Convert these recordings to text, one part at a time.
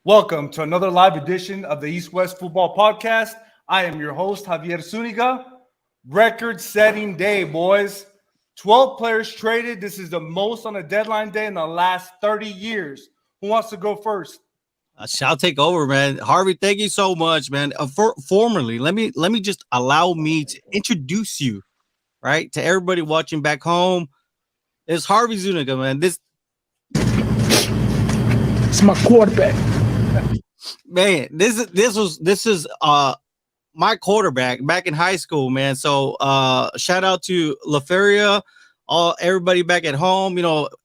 Welcome to another live edition of the East West Football Podcast. I am your host, Javier Zuniga. Record setting day, boys. 12 players traded. This is the most on a deadline day in the last 30 years. Who wants to go first? Shall take over, man. Harvey, thank you so much, man. Formerly, let me just allow me to introduce you, right, to everybody watching back home. It's Harvey Zuniga, man. It's my quarterback. Man, this is my quarterback back in high school, man. So shout out to LaFeria, all everybody back at home.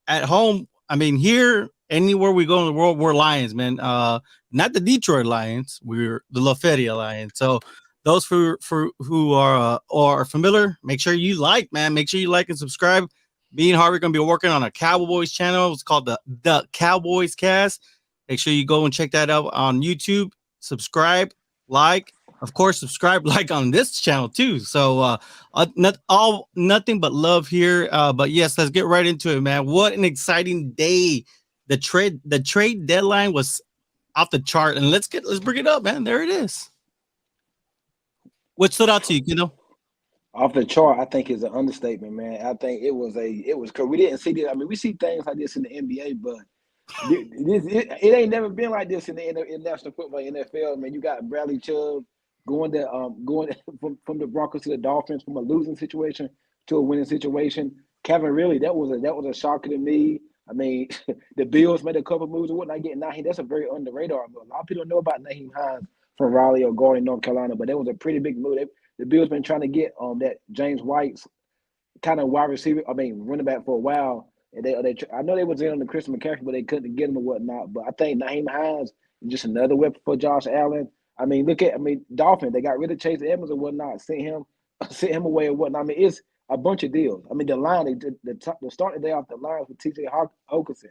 At home, I mean here, anywhere we go in the world, we're Lions, man. Not the Detroit Lions, we're the LaFeria Lions. So those for who are familiar, make sure you like, man. Make sure you like and subscribe. Me and Harvey are gonna be working on a Cowboys channel. It's called the Cowboys Cast. Make sure you go and check that out on YouTube. Subscribe, like, of course, subscribe, like on this channel too. So nothing but love here. But yes, let's get right into it, man. What an exciting day. The trade deadline was off the chart. And let's bring it up, man. There it is. What stood out to you, Off the chart, I think is an understatement, man. I think it was we didn't see this. I mean, we see things like this in the NBA, but it ain't never been like this in National Football, NFL. Man, you got Bradley Chubb going from the Broncos to the Dolphins, from a losing situation to a winning situation. Kevin, really, that was a shocker to me. I mean, the Bills made a couple moves and whatnot. Getting Naheem, that's a very under radar. A lot of people don't know about Naheem Hines from Raleigh or Gordon, North Carolina, but that was a pretty big move. The Bills been trying to get that James White's kind of running back for a while. And I know they was in on the Christian McCaffrey, but they couldn't get him and whatnot. But I think Naheem Hines is just another weapon for Josh Allen. I mean, Dolphins, they got rid of Chase Edmonds and whatnot, sent him away and whatnot. I mean, it's a bunch of deals. I mean, the line, the starting day off the line with T.J. Hockenson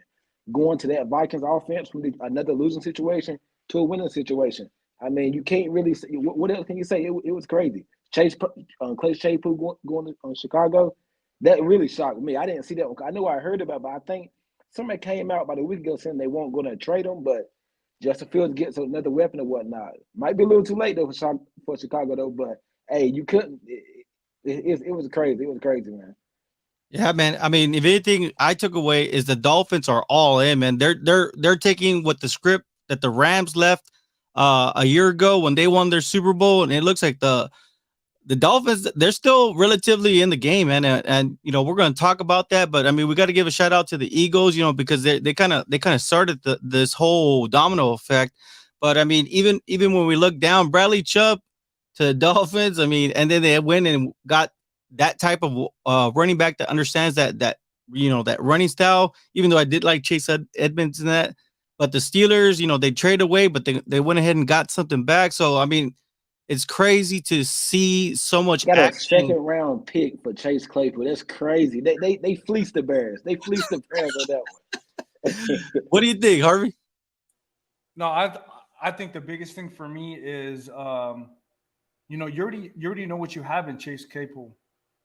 going to that Vikings offense from another losing situation to a winning situation. I mean, you can't really say, what else can you say? It was crazy. Clay Shaypool going to Chicago, that really shocked me. I didn't see that. I know I heard about it, but I think somebody came out about a week ago saying they weren't going to trade him, but Justin Fields gets another weapon or whatnot. Might be a little too late though for Chicago though, but hey, you couldn't. It was crazy. It was crazy, man. Yeah, man. I mean, if anything I took away is the Dolphins are all in, man. They're taking what the script that the Rams left a year ago when they won their Super Bowl, and it looks like the Dolphins, they're still relatively in the game, man. And we're going to talk about that, but I mean, we got to give a shout out to the Eagles, because they kind of started this whole domino effect. But I mean, even when we look down, Bradley Chubb to the Dolphins, I mean, and then they went and got that type of running back that understands that running style. Even though I did like Chase Edmonds in that, but the Steelers, they trade away, but they went ahead and got something back. So I mean, it's crazy to see so much got action. a second round pick for Chase Claypool. That's crazy. They fleeced the Bears. They fleeced the Bears on that one. What do you think, Harvey? No, I think the biggest thing for me is you already know what you have in Chase Claypool.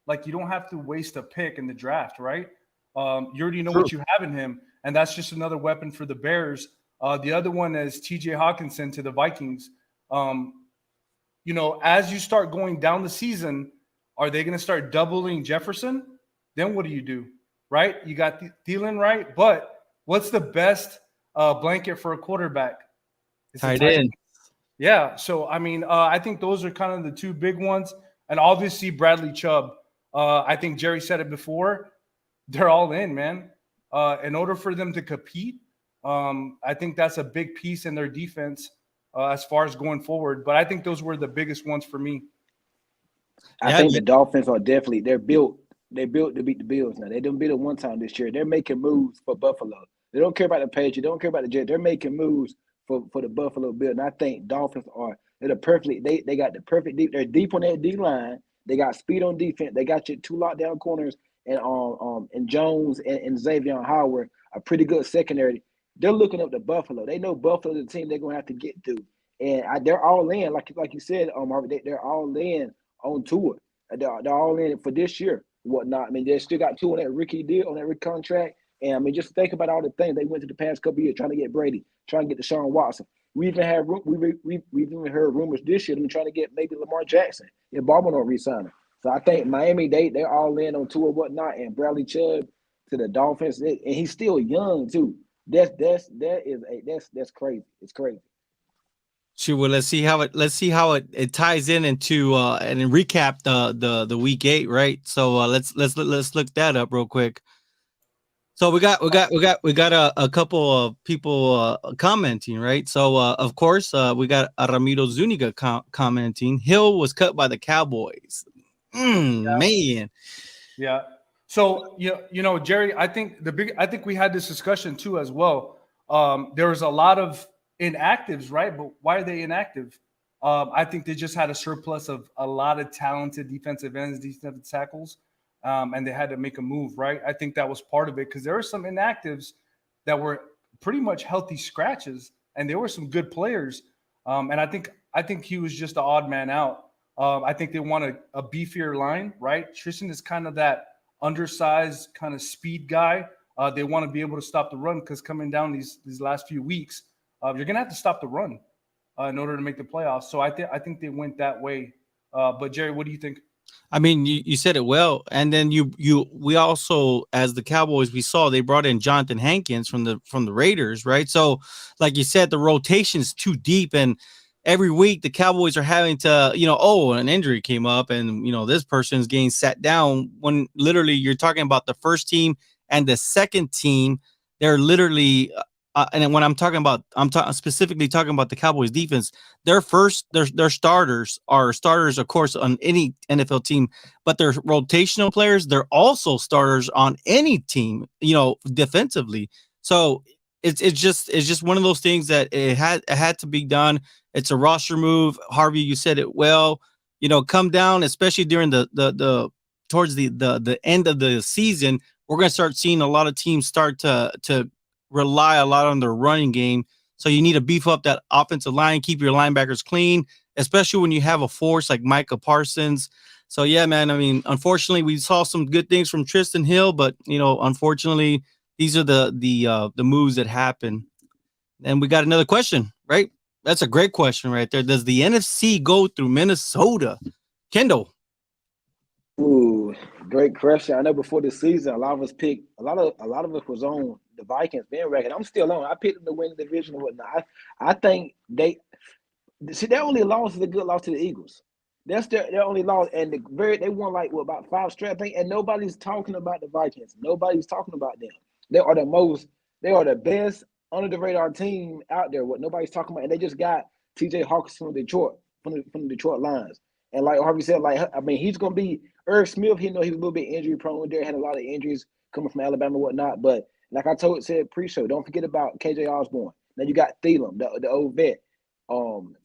Like, you don't have to waste a pick in the draft, right? You already know what you have in him, and that's just another weapon for the Bears. The other one is T.J. Hockenson to the Vikings. As you start going down the season, are they going to start doubling Jefferson? Then what do? Right? You got Thielen, right? But what's the best blanket for a quarterback? Tight end. Yeah. So, I mean, I think those are kind of the two big ones. And obviously, Bradley Chubb. I think Jerry said it before. They're all in, man. In order for them to compete, I think that's a big piece in their defense. As far as going forward, but I think those were the biggest ones for me. I think the Dolphins are definitely they're built to beat the Bills now. They didn't beat them one time this year. They're making moves for Buffalo. They don't care about the Patriots. They don't care about the Jets. They're making moves for the Buffalo Bills. And I think Dolphins they got the perfect deep. They're deep on that D line. They got speed on defense. They got your two lockdown corners and Jones and Xavier Howard, a pretty good secondary. They're looking up to Buffalo. They know Buffalo is the team they're going to have to get to. And they're all in, like you said, Marvin, they're all in on tour. They're all in for this year, whatnot. I mean, they still got two on that rookie deal, on that rookie contract. And I mean, just think about all the things they went to the past couple of years trying to get Brady, trying to get Deshaun Watson. We even had we've even heard rumors this year them trying to get maybe Lamar Jackson if Baltimore don't re-sign him. So I think Miami they're all in on Tua whatnot, and Bradley Chubb to the Dolphins, and he's still young too. That's crazy. It's crazy. Sure. Well, let's see how it ties into and then recap the week 8, right? So let's look that up real quick. So we got a couple of people commenting, right? So of course we got Ramiro Zuniga commenting. Hill was cut by the Cowboys. Man. Yeah. So Jerry, I think we had this discussion too as well. There was a lot of inactives, right? But why are they inactive? I think they just had a surplus of a lot of talented defensive ends, defensive tackles, and they had to make a move, right? I think that was part of it because there were some inactives that were pretty much healthy scratches, and there were some good players. And I think he was just the odd man out. I think they want a beefier line, right? Tristan is kind of that undersized kind of speed guy. They want to be able to stop the run because coming down these last few weeks, you're gonna have to stop the run in order to make the playoffs. So I think they went that way. But Jerry, what do you think? I mean, you said it well, and then we also, as the Cowboys, we saw they brought in Jonathan Hankins from the Raiders, right? So, like you said, the rotation's too deep, and every week the Cowboys are having to, an injury came up, and this person's getting sat down. When literally you're talking about the first team and the second team, they're literally. And when I'm specifically talking about the Cowboys defense, their starters are starters, of course, on any NFL team, but they're rotational players. They're also starters on any team, defensively. So it's just one of those things that it had to be done. It's a roster move. Harvey, you said it well. Come down, especially during the towards the end of the season, we're going to start seeing a lot of teams start to rely a lot on their running game. So you need to beef up that offensive line, keep your linebackers clean, especially when you have a force like Micah Parsons. So yeah, man, I mean, unfortunately we saw some good things from Tristan Hill, but unfortunately these are the moves that happen. And we got another question, right? That's a great question right there. Does the NFC go through Minnesota? Kendall. Ooh, great question. I know before the season, a lot of us was on the Vikings bandwagon. I'm still on. I picked them to win the division and whatnot. I think their only loss is a good loss to the Eagles. That's their only loss, and they won about 5 straight, I think. And nobody's talking about the Vikings. Nobody's talking about them. They are the best under the radar team out there. What nobody's talking about, and they just got T.J. Hawkins from Detroit, from the Detroit Lions. And like Harvey said, he's gonna be Irv Smith. He was a little bit injury prone there, had a lot of injuries coming from Alabama and whatnot. But like I said pre-show, don't forget about KJ Osborne. Now you got Thielen, the old vet,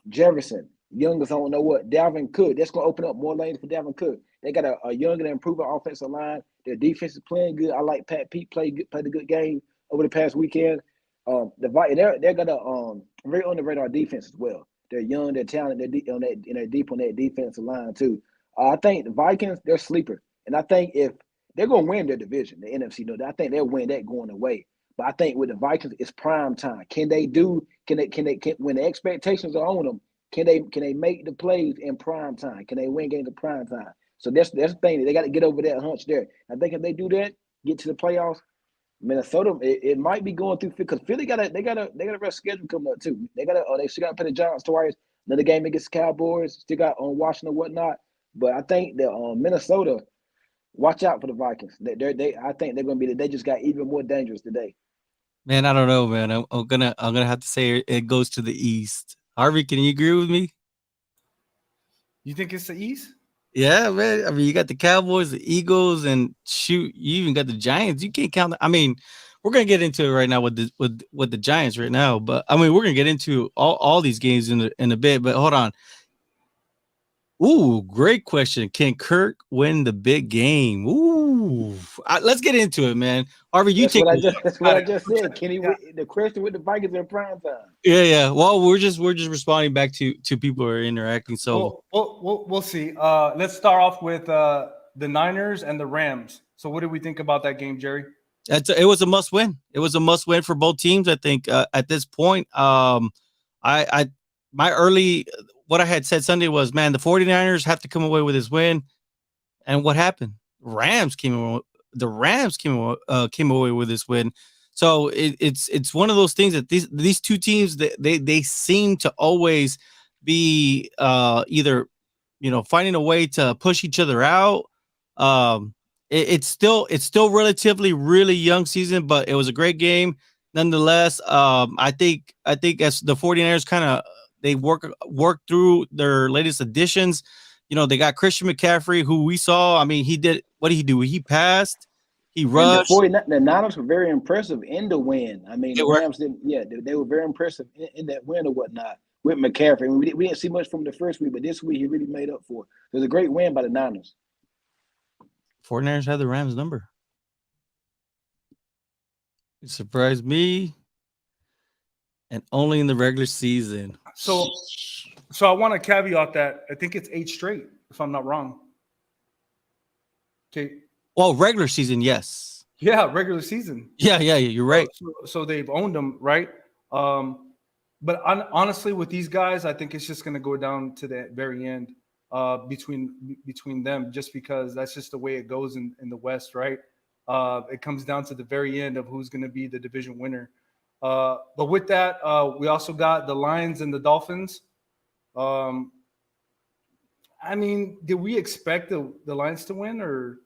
Jefferson, youngest, I don't know what, Dalvin Cook. That's gonna open up more lanes for Dalvin Cook. They got a younger and improving offensive line. Their defense is playing good. I like Pat Pete played a good game over the past weekend. They're got a very on the radar defense as well. They're young, they're talented, they're deep on that defensive line too. I think the Vikings, they're sleeper, and I think if they're gonna win their division, the NFC, I think they'll win that going away. But I think with the Vikings, it's prime time. Can they when the expectations are on them? Can they make the plays in prime time? Can they win games in prime time? So that's the thing. They got to get over that hunch there. I think if they do that, get to the playoffs, Minnesota, it might be going through because Philly got a rough schedule coming up too. They still got to play the Giants twice. Another game against the Cowboys. Still got on Washington and whatnot. But I think that Minnesota, watch out for the Vikings. I think they're going to be. They just got even more dangerous today. Man, I don't know, man. I'm gonna have to say it goes to the East. Harvey, can you agree with me? You think it's the East? Yeah, man. I mean, you got the Cowboys, the Eagles, and shoot, you even got the Giants. You can't count. I mean, we're gonna get into it right now with the Giants right now, but I mean, we're gonna get into all these games in a bit. But hold on. Ooh, great question. Can Kirk win the big game? Ooh, let's get into it, man. Harvey, That's what I just said. Can he win the question with the Vikings in prime time? Yeah. Well, we're just responding back to people who are interacting. So we'll see. Let's start off with the Niners and the Rams. So what do we think about that game, Jerry? It was a must win. It was a must win for both teams. I think at this point, I my early what I had said Sunday was, man, the 49ers have to come away with this win. And what happened? The Rams came away with this win. So it's one of those things that these two teams they seem to always be either finding a way to push each other out. It's still relatively really young season, but it was a great game nonetheless. I think as the 49ers kind of they work through their latest additions. They got Christian McCaffrey, who we saw. I mean, what did he do? He passed, he rushed. The Niners were very impressive in the win. I mean, the Rams didn't. Yeah, they were very impressive in that win or whatnot with McCaffrey. I mean, we didn't see much from the first week, but this week he really made up for it. It was a great win by the Niners. 49ers had the Rams number. It surprised me, and only in the regular season. So I want to caveat that I think it's 8 straight, if I'm not wrong. Okay. Well, regular season, yes. Yeah, regular season. Yeah, you're right. So they've owned them, right? But honestly, with these guys, I think it's just going to go down to the very end between them, just because that's just the way it goes in the West, right? It comes down to the very end of who's going to be the division winner. But with that, we also got the Lions and the Dolphins. I mean, did we expect the Lions to win, or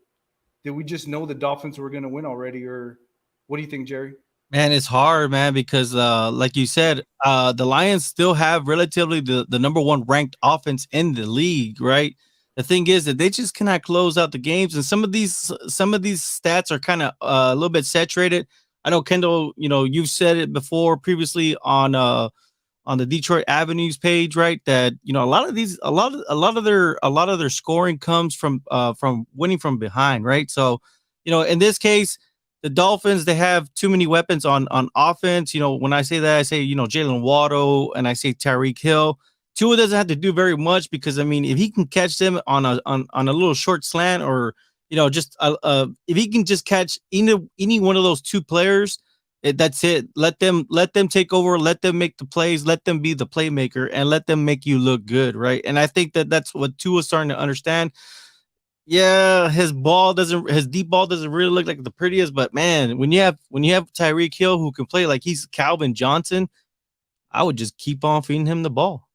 did we just know the Dolphins were going to win already? Or what do you think, Jerry? Man, it's hard, man, because like you said, the Lions still have relatively the number one ranked offense in the league, right? The thing is that they just cannot close out the games, and some of these stats are kind of a little bit saturated. I know, Kendall, you've said it before previously on the Detroit Avenues page, right? That a lot of their scoring comes from winning from behind, right? So, in this case, the Dolphins, they have too many weapons on offense. When I say that, I say Jalen Waddle and I say Tyreek Hill. Tua doesn't have to do very much because if he can catch them on a little short slant or if he can just catch any one of those two players. That's it. Let them take over. Let them make the plays. Let them be the playmaker, and let them make you look good, right? And I think that's what Tua's starting to understand. Yeah, his deep ball doesn't really look like the prettiest, but man, when you have Tyreek Hill who can play like he's Calvin Johnson, I would just keep on feeding him the ball.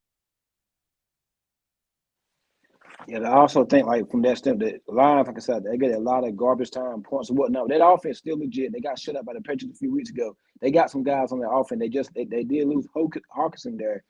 Yeah, I also think from that step that Lions, like I said, they get a lot of garbage time points and whatnot. That offense still legit. They got shut up by the Patriots a few weeks ago. They got some guys on their offense. They did lose Hawkinson there.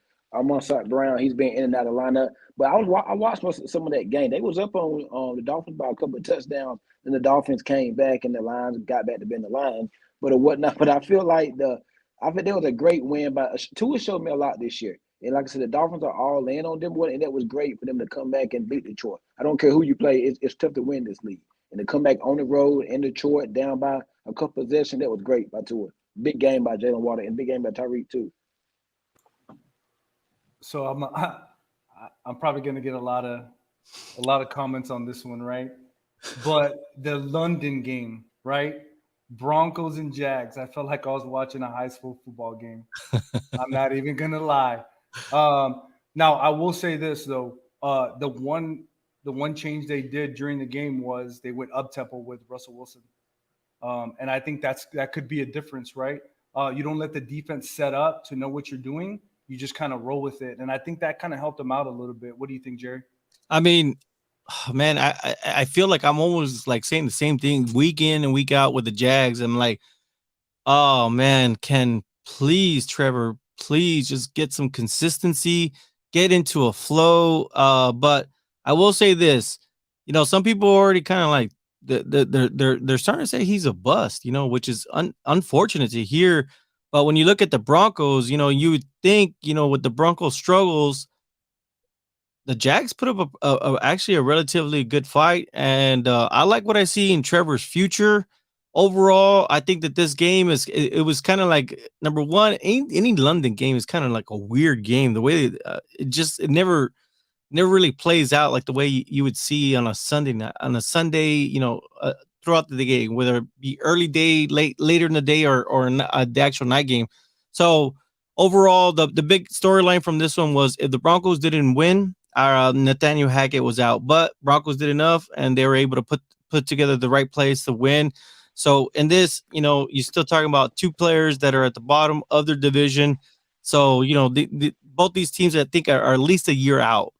St. Brown, he's been in and out of lineup. But I watched some of that game. They was up on the Dolphins by a couple of touchdowns, and the Dolphins came back and the Lions got back to being the Lions, but or whatnot. But I feel like there was a great win by Tua showed me a lot this year. And like I said, the Dolphins are all in on them, and that was great for them to come back and beat Detroit. I don't care who you play; it's tough to win this league. And to come back on the road in Detroit, down by a couple possessions, that was great by Tua. Big game by Jalen Waddle and big game by Tyreek too. So I'm probably going to get a lot of comments on this one, right? But the London game, right? Broncos and Jags. I felt like I was watching a high school football game. I'm not even going to lie. Now I will say this though, the one change they did during the game was they went up tempo with Russell Wilson, and I think that could be a difference, right? You don't let the defense set up to know what you're doing. You just kind of roll with it, and I think that kind of helped them out a little bit. What do you think, Jerry? I mean, man, I feel like I'm almost like saying the same thing week in and week out with the Jags. I'm like, oh man, Trevor, please just get some consistency, get into a flow. But I will say this, some people are already kind of like they're starting to say he's a bust, which is unfortunate to hear. But when you look at the Broncos, you would think, with the Broncos struggles, the Jags put up actually a relatively good fight. And I like what I see in Trevor's future. Overall, I think that this game it was kind of like, number one, any London game is kind of like a weird game. The way it never really plays out like the way you would see on a Sunday night, on a Sunday, throughout the game, whether it be early day, later in the day, or the actual night game. So overall, the big storyline from this one was if the Broncos didn't win, Nathaniel Hackett was out, but Broncos did enough, and they were able to put together the right plays to win. So in this, you're still talking about two players that are at the bottom of their division. So both these teams, I think, are at least a year out.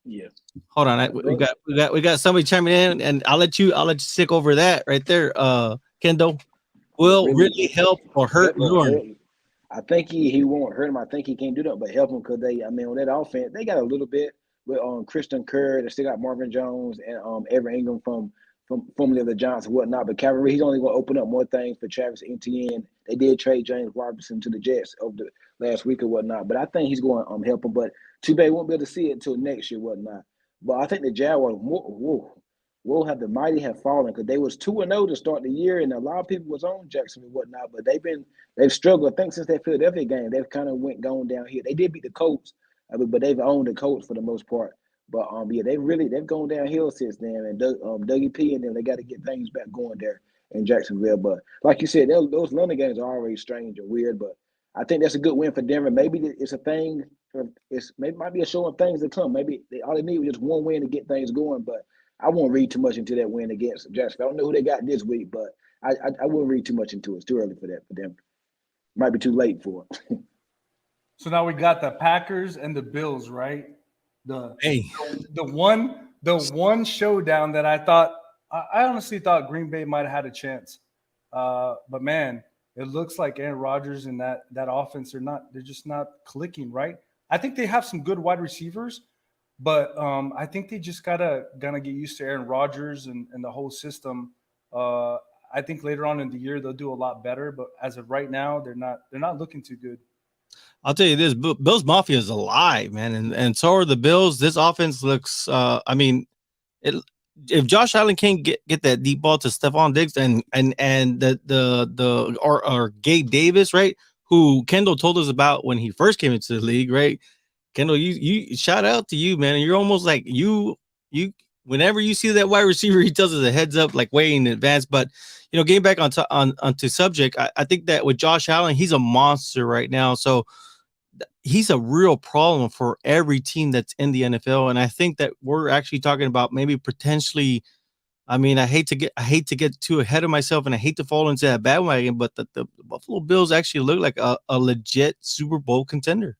Yeah. Hold on, we got somebody chiming in, and I'll let you stick over that right there. Kendall will really help or hurt Norton. I think he won't hurt him. I think he can't do that, but help him because on that offense, they got a little bit with Christian Kirk. They still got Marvin Jones and Evan Ingram from formerly of the Giants and whatnot. But Calvin Ridley, he's only going to open up more things for Travis Etienne. They did trade James Robinson to the Jets over the last week or whatnot. But I think he's going to help him. But too bad we won't be able to see it until next year, whatnot. But I think the Jaguars will have the mighty have fallen because they was 2-0 to start the year, and a lot of people was on Jacksonville and whatnot. But they've struggled. I think since that Philadelphia game, they've kind of gone down here. They did beat the Colts, but they've owned the Colts for the most part. But they've gone downhill since then. And Dougie P and them, they got to get things back going there in Jacksonville. But like you said, those London games are always strange and weird. But I think that's a good win for Denver. Maybe it's a thing. Maybe might be a show of things to come. Maybe all they need was just one win to get things going. But I won't read too much into that win against Jacksonville. I don't know who they got this week, but I wouldn't read too much into it. It's too early for that for them. Might be too late for it. So now we got the Packers and the Bills, right? The one showdown that I honestly thought Green Bay might have had a chance. But man, it looks like Aaron Rodgers and that offense they're just not clicking, right? I think they have some good wide receivers, but I think they just gonna get used to Aaron Rodgers and the whole system. I think later on in the year they'll do a lot better, but as of right now, they're not looking too good. I'll tell you this: Bills Mafia is alive, man, and so are the Bills. This offense looks. If Josh Allen can't get that deep ball to Stephon Diggs and or Gabe Davis, right? Who Kendall told us about when he first came into the league, right? Kendall, you shout out to you, man. You're almost like you. Whenever you see that wide receiver, he tells us a heads up, like way in advance. But getting back onto subject, I think that with Josh Allen, he's a monster right now. So he's a real problem for every team that's in the NFL. And I think that we're actually talking about maybe potentially. I mean, I hate to get too ahead of myself, and I hate to fall into that bandwagon, but the Buffalo Bills actually look like a legit Super Bowl contender.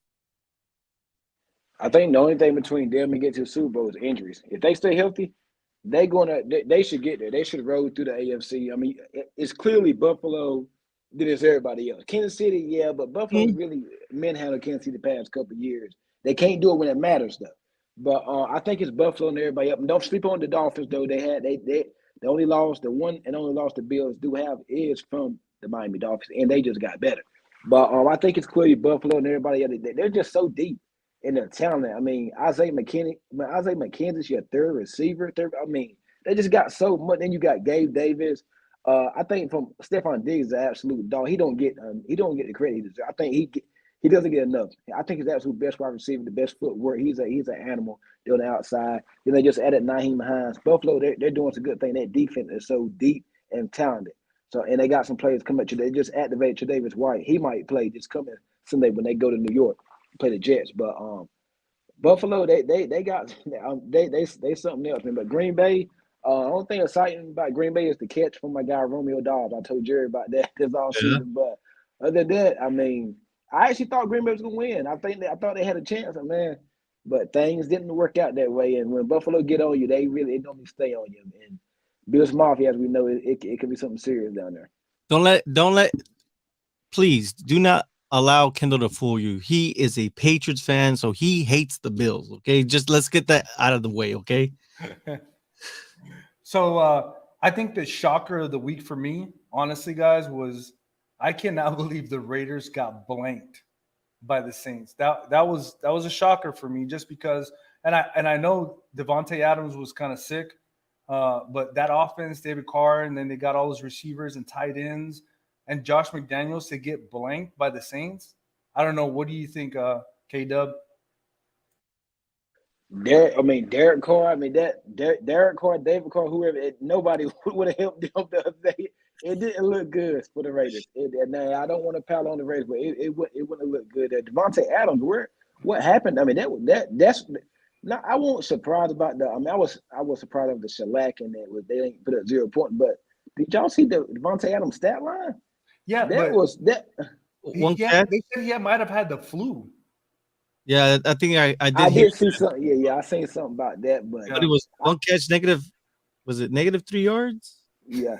I think the only thing between them and get to the Super Bowl is injuries. If they stay healthy, they should get there. They should roll through the AFC. I mean, it's clearly Buffalo than it's everybody else. Kansas City, yeah, but Buffalo really manhandled Kansas City the past couple of years. They can't do it when it matters, though. But I think it's Buffalo and everybody up. And don't sleep on the Dolphins, though. They only lost the one and only lost the Bills is from the Miami Dolphins, and they just got better. But I think it's clearly Buffalo and everybody else. They're just so deep in their talent. I mean, Isaiah McKenzie's your third receiver. I mean, they just got so much. Then you got Gabe Davis. I think from Stephon Diggs is an absolute dog. He don't get the credit he deserves. I think he doesn't get enough. I think he's the absolute best wide receiver, the best footwork. He's an animal on the outside. Then they just added Naheem Hines. Buffalo, they're doing some good thing. That defense is so deep and talented. So and they got some players coming. They just activated Tre'Davious White. He might play this coming Sunday when they go to New York, play the Jets. But Buffalo, they got they something else. But Green Bay. The only thing exciting about Green Bay is the catch from my guy Romeo Dobbs. I told Jerry about that this all season. But other than that, I mean, I actually thought Green Bay was gonna win. I thought they had a chance, man. But things didn't work out that way. And when Buffalo get on you, they don't stay on you. And Bills Mafia, as we know, it could be something serious down there. Don't let. Please do not allow Kendall to fool you. He is a Patriots fan, so he hates the Bills. Okay, just let's get that out of the way. Okay. So I think the shocker of the week for me, honestly, guys, was I cannot believe the Raiders got blanked by the Saints. That was a shocker for me, just because. And I know Devontae Adams was kind of sick, but that offense, David Carr, and then they got all those receivers and tight ends, and Josh McDaniels to get blanked by the Saints. I don't know. What do you think, K-Dub? Derek Carr. I mean Derek Carr, David Carr, whoever. Nobody would have helped them the other day. It didn't look good for the Raiders. Now I don't want to pile on the Raiders, but it wouldn't look good. Devontae Adams, what happened? I mean that's. No, I wasn't surprised about the. I mean, I was surprised of the shellacking that they didn't put up 0 point. But did y'all see the Devontae Adams stat line? Yeah, That was that. One yeah, catch. they said he might have had the flu. Yeah, I think I I did hear did see something. Yeah, I seen something about that. But but it was one catch negative. Was it negative 3 yards? yeah,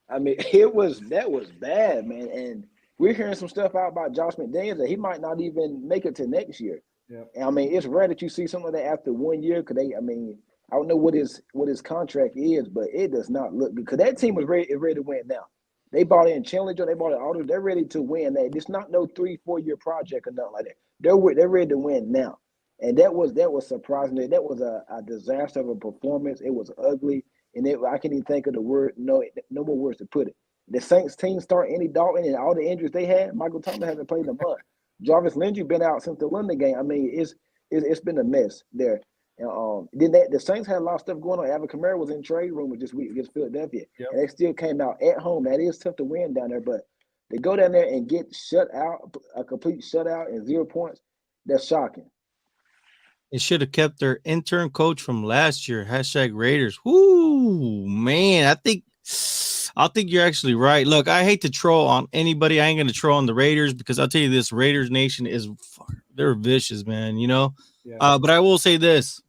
I mean, that was bad, man. And we're hearing some stuff out about Josh McDaniels that he might not even make it to next year. Yeah. And I mean, it's rare that you see something like that after 1 year. Because I don't know what his contract is, but it does not look good. Because that team was ready to win now. They bought in Challenger, they bought in Aldridge. They're ready to win. It's not no 3-4 year project or nothing like that. They're ready to win now. And that was surprising. That was a disaster of a performance. It was ugly. And I can't even think of the word, no more words to put it. The Saints team start Andy Dalton and all the injuries they had. Michael Thomas hasn't played in a month. Jarvis Landry been out since the London game. I mean, it's been a mess there. Then the Saints had a lot of stuff going on. Alvin Kamara was in trade rumors this week against Philadelphia, and they still came out at home. That is tough to win down there, but they go down there and get shut out, a complete shutout and 0 points. That's shocking. They should have kept their intern coach from last year. #Raiders. Whoo, man. I think you're actually right. Look, I hate to troll on anybody. I ain't going to troll on the Raiders because I'll tell you this, Raiders Nation they're vicious, man, you know? Yeah. But I will say this.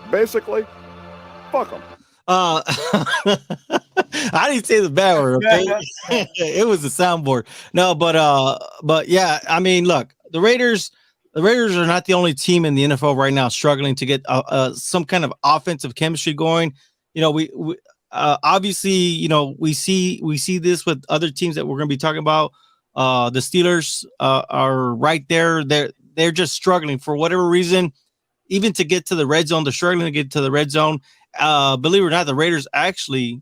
Basically, fuck them. I didn't say the bad word, okay? It was a soundboard. No, but yeah, I mean, look, the Raiders are not the only team in the NFL right now struggling to get some kind of offensive chemistry going. You know, we obviously, you know, we see this with other teams that we're going to be talking about. The Steelers are right there. They're just struggling for whatever reason, even to get to the red zone. They're struggling to get to the red zone. Believe it or not, the Raiders actually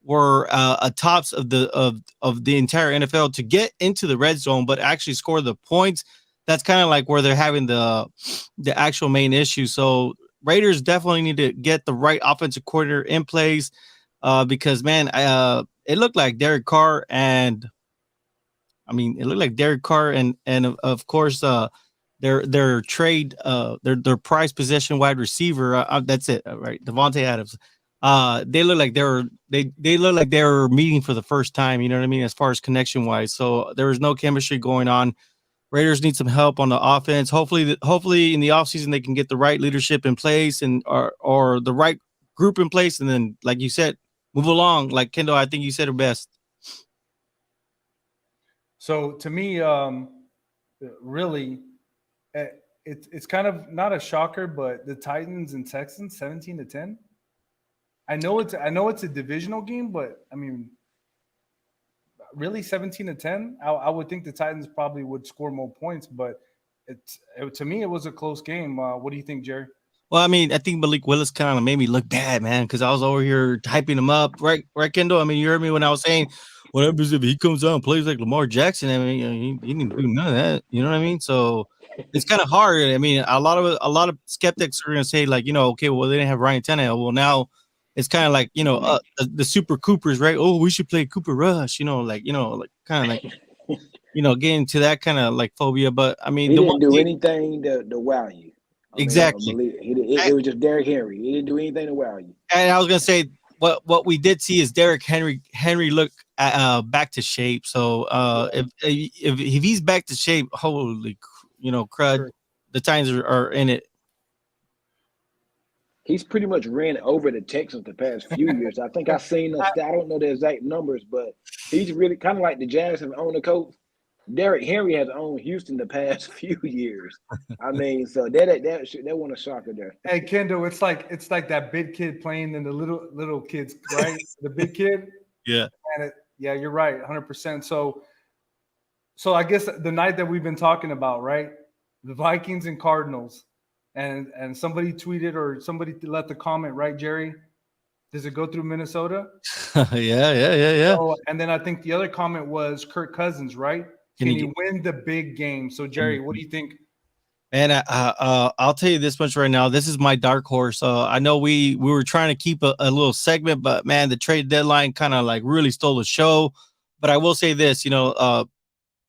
were tops of the entire NFL to get into the red zone, but actually score the points. That's kind of like where they're having the actual main issue. So Raiders definitely need to get the right offensive coordinator in place because, man, it looked like Derek Carr and of course their trade their prize possession wide receiver that's it, right? Devontae Adams. They look like they were meeting for the first time, you know what I mean, as far as connection wise. So there was no chemistry going on. Raiders need some help on the offense. Hopefully in the offseason they can get the right leadership in place and or the right group in place, and then, like you said, move along. Like Kendall, I think you said it best. So to me, really, it's kind of not a shocker, but the Titans and Texans 17-10. I know it's a divisional game, but I mean, really 17-10. I would think the Titans probably would score more points, but to me it was a close game. What do you think, Jerry? Well, I mean, I think Malik Willis kind of made me look bad, man, because I was over here hyping him up, right, Kendall? I mean, you heard me when I was saying, what happens if he comes out and plays like Lamar Jackson? I mean, he didn't do none of that. You know what I mean? So it's kind of hard. I mean, a lot of skeptics are going to say, like, you know, okay, well, they didn't have Ryan Tannehill. Well, now it's kind of like, you know, the Super Coopers, right? Oh, we should play Cooper Rush, you know, like kind of like, you know, getting to that kind of like phobia. But I mean, he didn't do anything to wow you. Exactly. It was just Derrick Henry. He didn't do anything to wow you. And I was gonna say what we did see is Derrick Henry look back to shape. So if he's back to shape, holy, you know, crud, the Titans are in it. He's pretty much ran over the Texans the past few years. I think I've seen I don't know the exact numbers, but he's really kind of like the Jags have owned the coach. Derrick Henry has owned Houston the past few years. I mean, so that wasn't a shocker there. Hey, Kendall, it's like that big kid playing in the little kids, right? The big kid. Yeah. Yeah, you're right, 100%. So I guess the night that we've been talking about, right? The Vikings and Cardinals, and somebody tweeted or somebody left a comment, right, Jerry? Does it go through Minnesota? Yeah. So, and then I think the other comment was Kirk Cousins, right? Can he win the big game? So, Jerry, what do you think And I'll tell you this much right now. This is my dark horse. I know we were trying to keep a little segment, but man, the trade deadline kind of like really stole the show. But I will say this,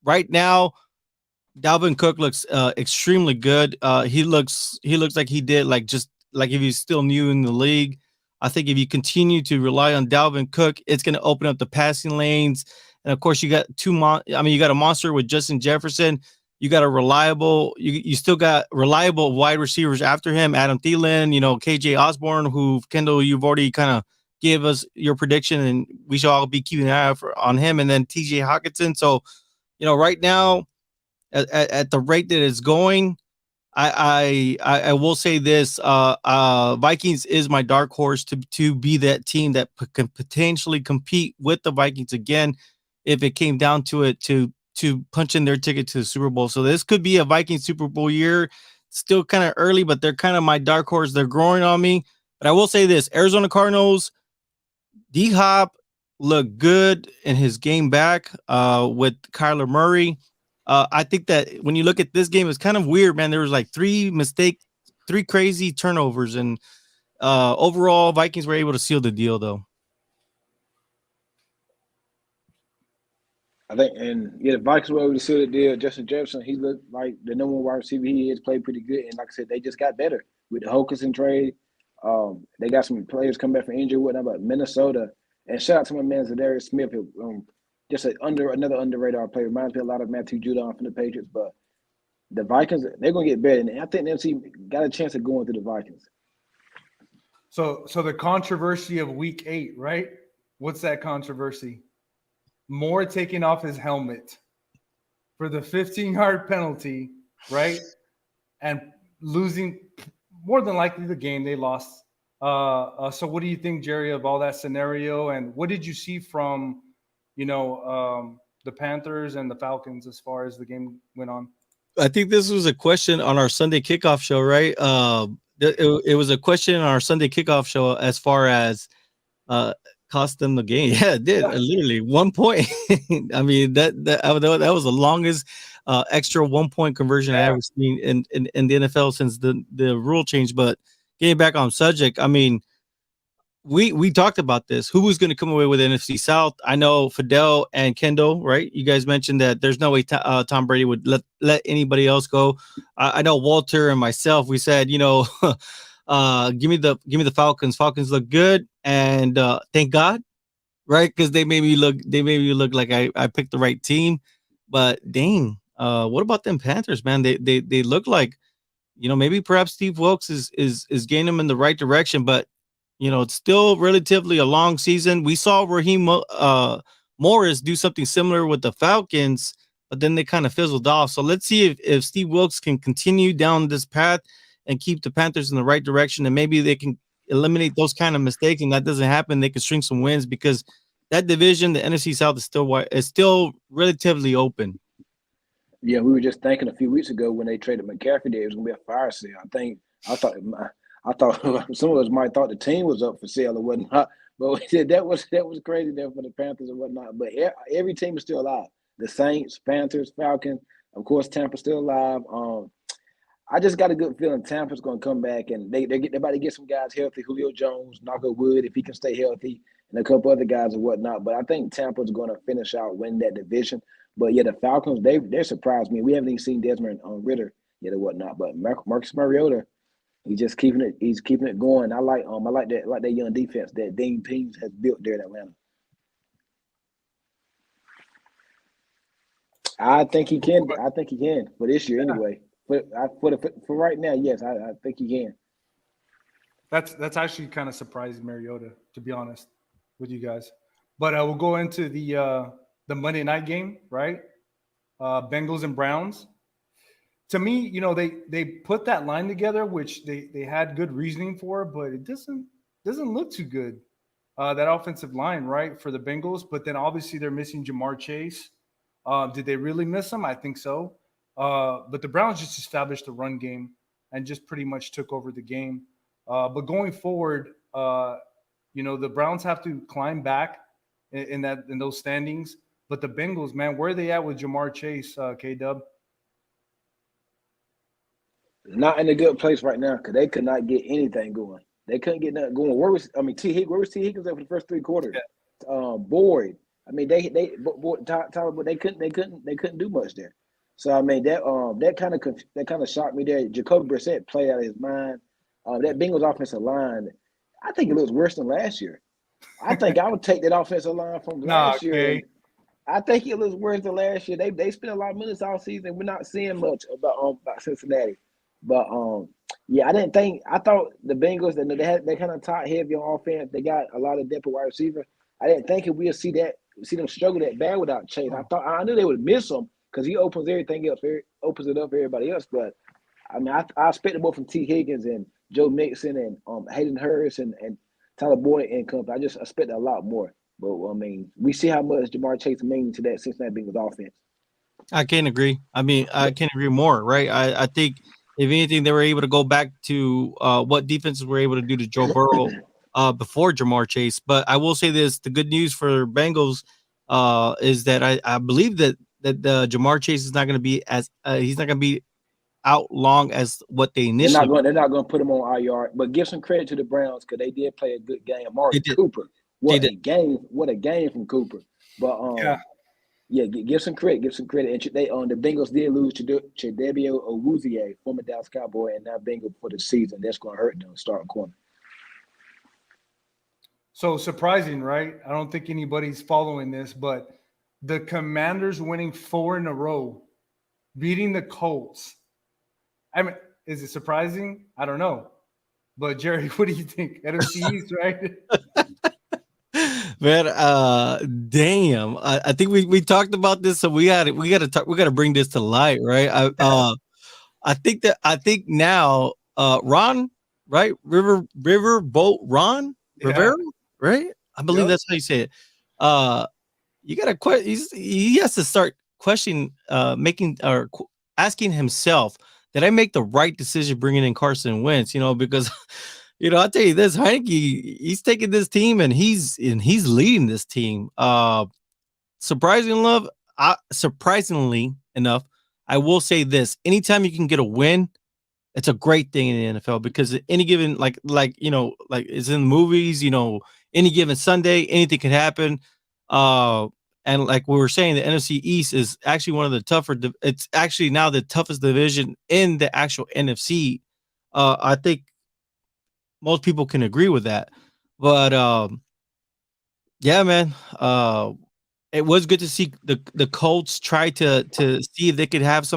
right now, Dalvin Cook looks extremely good. He looks like he did like just like if he's still new in the league. I think if you continue to rely on Dalvin Cook, it's going to open up the passing lanes. And of course, you got you got a monster with Justin Jefferson. You got a reliable, you still got reliable wide receivers after him, Adam Thielen, KJ Osborne, who Kendall, you've already kind of gave us your prediction, and we should all be keeping an eye out on him. And then TJ Hawkinson. So, right now, at the rate that it's going, I will say this: Vikings is my dark horse to be that team that can potentially compete with the Vikings again if it came down to it to punch in their ticket to the Super Bowl. So this could be a Viking Super Bowl year. Still kind of early, but they're kind of my dark horse. They're growing on me. But I will say this: Arizona Cardinals, D-Hop looked good in his game back with Kyler Murray. I think that when you look at this game, it's kind of weird, man. There was like 3 crazy turnovers, and overall, Vikings were able to seal the deal, though. I think, and the Vikings were able to seal the deal. Justin Jefferson, he looked like the number 1 wide receiver he is, played pretty good. And like I said, they just got better with the Hockenson trade. They got some players come back from injury, whatnot, but Minnesota, and shout out to my man Zadarius Smith, just another under radar player. Reminds me a lot of Matthew Judon from the Patriots, but the Vikings, they're going to get better. And I think the NFC got a chance of going through the Vikings. So the controversy of week 8, right? What's that controversy? Moore taking off his helmet for the 15-yard penalty, right? And losing more than likely the game. They lost. So what do you think, Jerry, of all that scenario? And what did you see from, the Panthers and the Falcons as far as the game went on? I think this was a question on our Sunday kickoff show, right? It was a question on our Sunday kickoff show as far as cost them the game. Yeah, it did. Literally 1 point. I mean, that was the longest extra 1 point conversion I ever seen in the NFL since the rule change. But getting back on subject, I mean, we talked about this. Who was going to come away with the NFC South? I know Fidel and Kendall, right? You guys mentioned that there's no way Tom Brady would let anybody else go. I know Walter and myself, we said, give me the Falcons. Falcons look good, and thank God, right? Because they made me look like I picked the right team. But dang, what about them Panthers, man? They look like, maybe perhaps Steve Wilkes is getting them in the right direction, but it's still relatively a long season. We saw Raheem Morris do something similar with the Falcons, but then they kind of fizzled off. So let's see if Steve Wilkes can continue down this path and keep the Panthers in the right direction, and maybe they can eliminate those kind of mistakes, and that doesn't happen. They can string some wins because that division, the NFC South, is still relatively open. Yeah, we were just thinking a few weeks ago when they traded McCaffrey, there was going to be a fire sale. I thought some of us might thought the team was up for sale or whatnot, but we said that was crazy there for the Panthers and whatnot. But every team is still alive. The Saints, Panthers, Falcons, of course, Tampa's still alive. I just got a good feeling Tampa's going to come back, and they're about to get some guys healthy. Julio Jones, knock on wood, if he can stay healthy, and a couple other guys and whatnot. But I think Tampa's going to finish out, win that division. But yeah, the Falcons, they surprised me. We haven't even seen Desmond Ritter yet or whatnot. But Marcus Mariota, he's just keeping it going. I like that young defense that Dean Pease has built there in Atlanta. I think he can for this year anyway. For right now, yes, I think he can. That's actually kind of surprising Mariota, to be honest with you guys. But we'll go into the Monday night game, right? Bengals and Browns. To me, they put that line together, which they had good reasoning for, but it doesn't look too good. That offensive line, right, for the Bengals. But then obviously they're missing Jamar Chase. Did they really miss him? I think so. But the Browns just established the run game and just pretty much took over the game. But going forward, the Browns have to climb back in those standings. But the Bengals, man, where are they at with Jamar Chase, K-Dub? Not in a good place right now because they could not get anything going. They couldn't get nothing going. Where was T. Higgins for the first 3 quarters? Boyd. I mean, Tyler, but they couldn't do much there. So I mean that kind of shocked me there. Jacoby Brissett played out of his mind. That Bengals offensive line, I think it looks worse than last year. I think I would take that offensive line from Nah, last year. okay. I think it looks worse than last year. They spent a lot of minutes all season. We're not seeing much about Cincinnati. But yeah, I thought the Bengals they kind of top heavy on offense. They got a lot of depth at wide receiver. I didn't think we'd see them struggle that bad without Chase. I knew they would miss him because he opens everything up, opens it up for everybody else. But I mean, I expected more from T. Higgins and Joe Mixon and Hayden Hurst and Tyler Boyd and company. I just expected a lot more. But I mean, we see how much Jamar Chase means to that Cincinnati Bengals offense. I can't agree. I mean, I can't agree more, right? I think if anything, they were able to go back to what defenses were able to do to Joe Burrow before Jamar Chase. But I will say this: the good news for Bengals is that I believe that Jamar Chase is not going to be he's not going to be out long as what they initially. They're not going to put him on IR. But give some credit to the Browns because they did play a good game. Amari Cooper, what a game from Cooper. But yeah, give some credit. And the Bengals did lose to Chidobe Awuzie, former Dallas Cowboy, and now Bengal for the season. That's going to hurt them starting corner. So surprising, right? I don't think anybody's following this, but the Commanders winning 4 in a row, beating the Colts. I mean, is it surprising? I don't know. But Jerry, what do you think? NFC East, right? Man, damn. I think we talked about this, so we got to bring this to light, right? I think now Ron, right? Riverboat Ron Rivera, right? I believe that's how you say it. You got to he has to start questioning, asking himself, did I make the right decision bringing in Carson Wentz? Because I'll tell you this, Heineke, he's taking this team and he's leading this team. Surprisingly enough, I will say this: anytime you can get a win, it's a great thing in the NFL because any given like it's in the movies, any given Sunday, anything can happen. And like we were saying, the NFC East is actually one of the tougher. It's actually now the toughest division in the actual NFC. I think most people can agree with that. But yeah, man, it was good to see the Colts try to see if they could have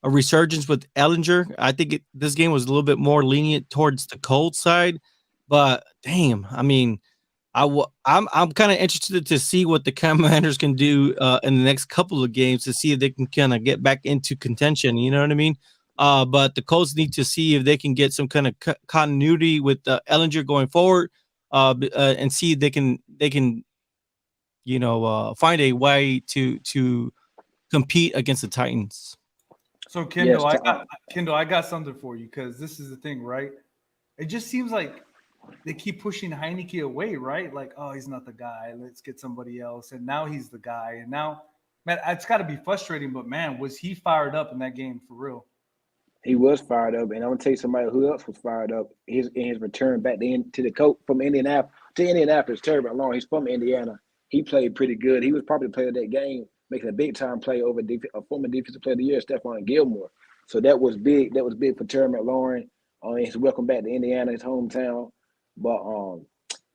a resurgence with Ellinger. I think this game was a little bit more lenient towards the Colts side, but damn, I mean, I'm kind of interested to see what the Commanders can do in the next couple of games to see if they can kind of get back into contention. You know what I mean? But the Colts need to see if they can get some kind of continuity with Ellinger going forward, and see if they can find a way to compete against the Titans. So Kendall, I got something for you because this is the thing, right? It just seems like they keep pushing Heineke away, right? Like, oh, he's not the guy. Let's get somebody else. And now he's the guy. And now, man, it's got to be frustrating. But, man, was he fired up in that game for real? He was fired up. And I'm going to tell you somebody who else was fired up in his return back to the coach from Indianapolis, Terry Long. He's from Indiana. He played pretty good. He was probably the player of that game, making a big-time play over a former defensive player of the year, Stephon Gilmore. So that was big. That was big for Terry McLaurin. He's welcome back to Indiana, his hometown. But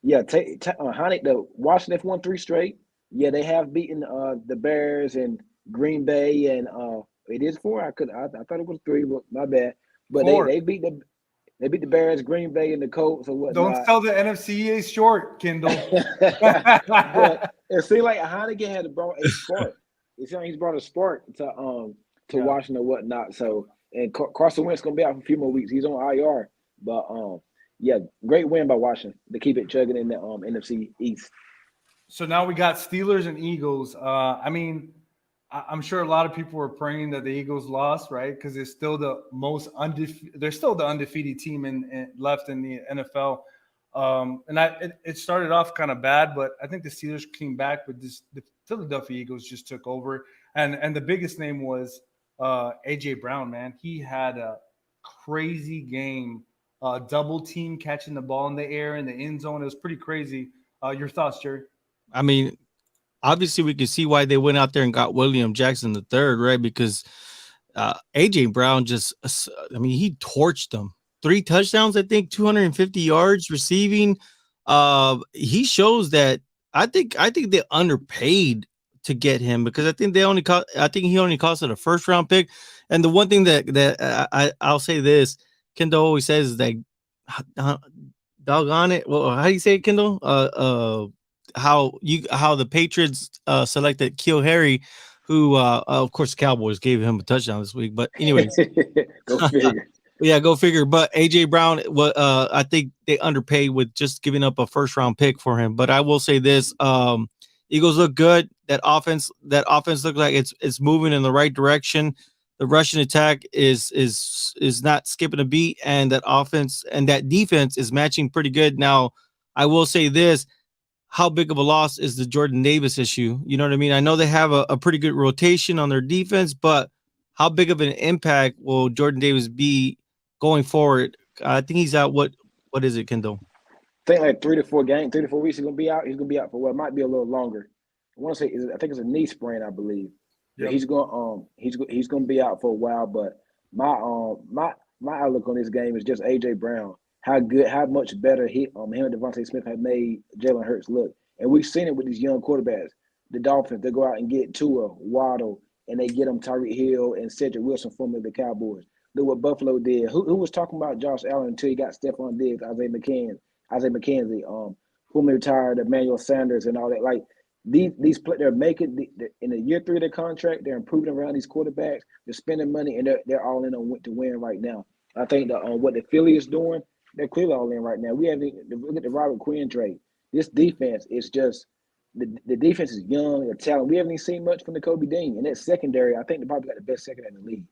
yeah, Heineke, Washington won 3 straight. Yeah, they have beaten the Bears and Green Bay, and it is 4. I thought it was 3, but my bad. But 4. they beat the Bears, Green Bay, and the Colts and whatnot. Don't sell the NFC East short, Kendall. But it seemed like Heineke had brought a spark. It seems like he's brought a spark to Washington and whatnot. So, and Carson Wentz gonna be out for a few more weeks. He's on IR, but yeah, great win by Washington to keep it chugging in the NFC East. So now we got Steelers and Eagles. I mean, I'm sure a lot of people were praying that the Eagles lost, right? Because it's still the most they're still the undefeated team left in the NFL. And it started off kind of bad, but I think the Steelers came back, but the Philadelphia Eagles just took over. And the biggest name was AJ Brown, man. He had a crazy game. Double team catching the ball in the air in the end zone. It was pretty crazy. Your thoughts, Jerry? I mean, obviously we can see why they went out there and got William Jackson the third, right? Because AJ Brown he torched them. 3 touchdowns, I think, 250 yards receiving. He shows that I think they underpaid to get him, because I think he only costed a first round pick. And the one thing that I'll say this, Kendall always says is that doggone it. Well, how do you say it, Kendall? How the Patriots selected Kill Harry, who of course the Cowboys gave him a touchdown this week. But anyways, Go figure. yeah, go figure. But AJ Brown, I think they underpaid with just giving up a first round pick for him. But I will say this: Eagles look good. That offense looks like it's moving in the right direction. The Russian attack is not skipping a beat, and that offense and that defense is matching pretty good. Now, I will say this: how big of a loss is the Jordan Davis issue? You know what I mean? I know they have a pretty good rotation on their defense, but how big of an impact will Jordan Davis be going forward? I think he's out. What is it, Kendall? I think like 3 to 4 weeks he's gonna be out. He's gonna be out for what might be a little longer. I think it's a knee sprain, I believe. Yep. He's gonna be out for a while. But my outlook on this game is just AJ Brown. How much better him and Devontae Smith have made Jalen Hurts look. And we've seen it with these young quarterbacks. The Dolphins, they go out and get Tua, Waddle, and they get them Tyreek Hill and Cedric Wilson, formerly the Cowboys. Look what Buffalo did. Who was talking about Josh Allen until he got Stephon Diggs, Isaiah McKenzie, formerly retired, Emmanuel Sanders, and all that. Like these they're making in the year 3 of their contract. They're improving around these quarterbacks. They're spending money, and they're all in on to win right now. I think what the Philly is doing, they're clearly all in right now. We haven't look at the Robert Quinn trade. This defense is just the defense is young, they're talented. We haven't even seen much from the Kobe Dean. And that secondary, I think they probably got the best secondary in the league.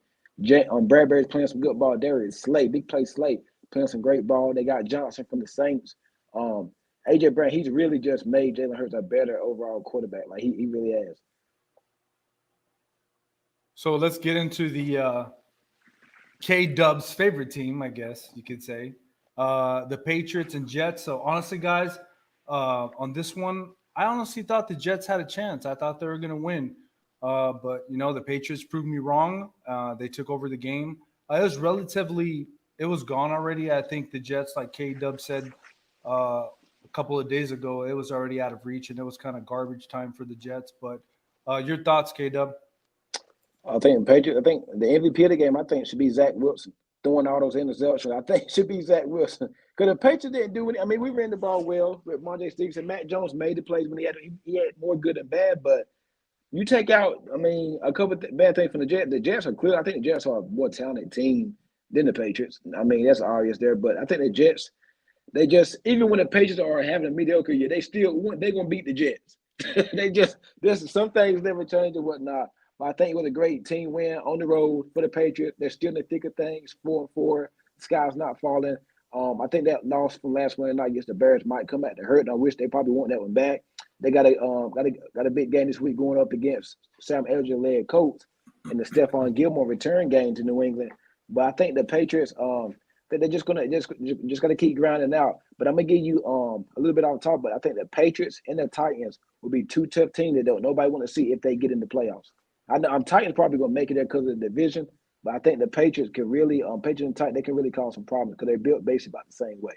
Bradbury's playing some good ball. Darius Slay, big play Slay, playing some great ball. They got Johnson from the Saints. AJ Brown, he's really just made Jalen Hurts a better overall quarterback. Like he really has. So let's get into the K-Dub's favorite team, I guess you could say. The Patriots and Jets. So honestly, guys, on this one, I honestly thought the Jets had a chance. I thought they were going to win. But, the Patriots proved me wrong. They took over the game. It was gone already. I think the Jets, like K-Dub said a couple of days ago, it was already out of reach, and it was kind of garbage time for the Jets. But your thoughts, K-Dub? I think the MVP of the game, I think, should be Zach Wilson. Throwing all those interceptions, I think it should be Zach Wilson. Because the Patriots didn't do it. I mean, we ran the ball well with Monte Stevenson. Matt Jones made the plays when he had more good than bad. But you take out, a couple of bad things from the Jets. The Jets are clear. I think the Jets are a more talented team than the Patriots. That's obvious there. But I think the Jets, they just, even when the Patriots are having a mediocre year, they're going to beat the Jets. There's some things never change and whatnot. But I think it was a great team win on the road for the Patriots. They're still in the thick of things, 4-4. The sky's not falling. I think that loss from last Wednesday night against the Bears might come back to hurt. And I wish they probably want that one back. They got a big game this week going up against Sam Elliott-led Colts in the Stephon Gilmore return game to New England. But I think the Patriots, they're just gonna keep grinding out. But I'm gonna give you a little bit off top. But I think the Patriots and the Titans will be 2 tough teams that nobody want to see if they get in the playoffs. I know Titans probably gonna make it there because of the division, but I think the Patriots can really, Patriots and Titans, they can really cause some problems because they're built basically about the same way.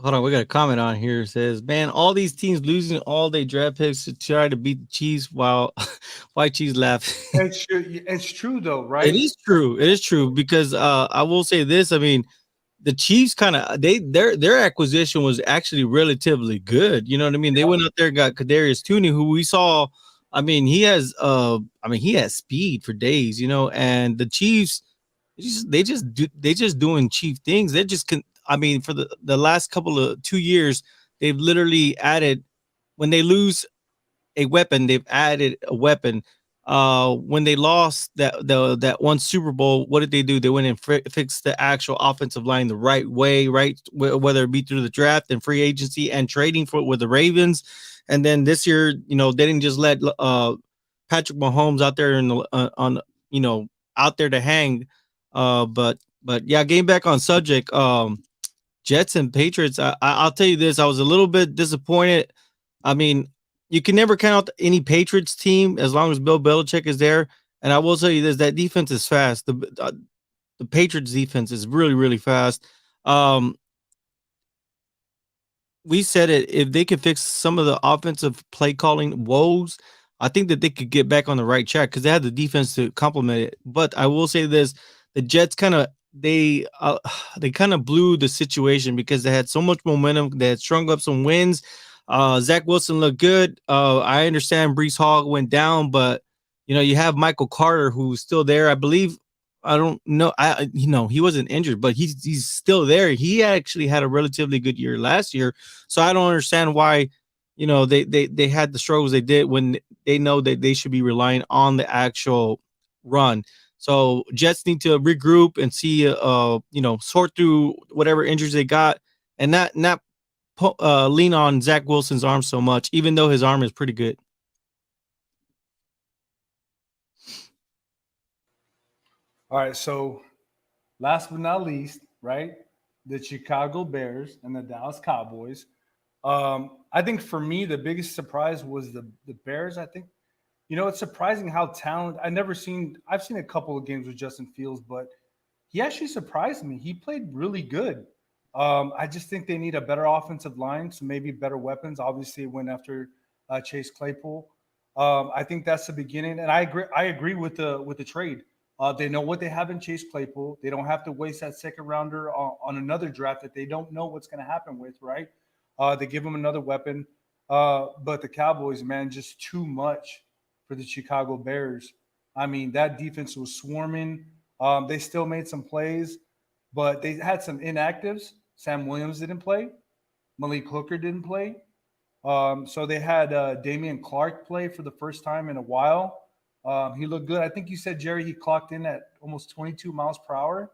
Hold on, we got a comment on here. It says, man, all these teams losing all their draft picks to try to beat the Chiefs while White Cheese laughs. It's true though, right? It is true. It is true because I will say this. I mean, the Chiefs their acquisition was actually relatively good. You know what I mean? They went out there and got Kadarius Toney, who we saw. I mean, he has speed for days, and the Chiefs, they just doing Chief things. They just for the last couple of 2 years, they've literally added, when they lose a weapon, they've added a weapon. When they lost that one Super Bowl, what did they do? They went and fixed the actual offensive line the right way, right? Whether it be through the draft and free agency and trading with the Ravens. And then this year, they didn't just let Patrick Mahomes out there out there to hang. But yeah, getting back on subject, Jets and Patriots. I'll tell you this: I was a little bit disappointed. I mean, you can never count out any Patriots team as long as Bill Belichick is there. And I will tell you this: that defense is fast. The Patriots defense is really, really fast. We said it, if they could fix some of the offensive play calling woes, I think that they could get back on the right track because they had the defense to complement it. But I will say this: the Jets they kind of blew the situation because they had so much momentum. They had strung up some wins. Zach Wilson looked good. I understand Breece Hall went down, but you have Michael Carter who's still there. I believe. I don't know. He wasn't injured, but he's still there. He actually had a relatively good year last year, so I don't understand why, they had the struggles they did when they know that they should be relying on the actual run. So Jets need to regroup and see, sort through whatever injuries they got, and not lean on Zach Wilson's arm so much, even though his arm is pretty good. All right, so last but not least, right, the Chicago Bears and the Dallas Cowboys. I think for me, the biggest surprise was the Bears. I think, it's surprising how talented. I've seen a couple of games with Justin Fields, but he actually surprised me. He played really good. I just think they need a better offensive line, so maybe better weapons. Obviously, it went after Chase Claypool. I think that's the beginning, and I agree with the trade. They know what they have in Chase Claypool. They don't have to waste that second rounder on another draft that they don't know what's going to happen with, right? They give them another weapon. But the Cowboys, man, just too much for the Chicago Bears. I mean, that defense was swarming. They still made some plays, but they had some inactives. Sam Williams didn't play. Malik Hooker didn't play. So they had Damian Clark play for the first time in a while. He looked good. I think you said, Jerry, he clocked in at almost 22 miles per hour.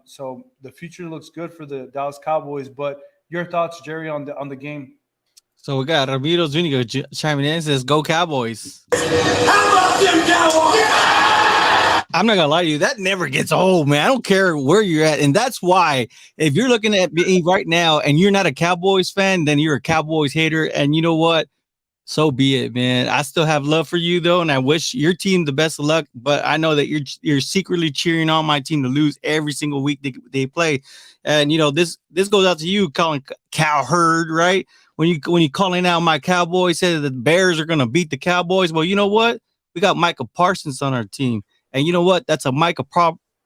So the future looks good for the Dallas Cowboys. But your thoughts, Jerry, on the game? So we got Ramiro Zuniga chiming in and says, "Go Cowboys." How about them Cowboys? I'm not gonna lie to you, that never gets old, man. I don't care where you're at, and that's why if you're looking at me right now and you're not a Cowboys fan, then you're a Cowboys hater. And you know what? So be it, man. I still have love for you though, and I wish your team the best of luck. But I know that you're secretly cheering on my team to lose every single week they play. And this goes out to you, Colin Cowherd, right? When you calling out my Cowboys, said that the Bears are gonna beat the Cowboys. Well, you know what? We got Micah Parsons on our team, and you know what? That's a Micah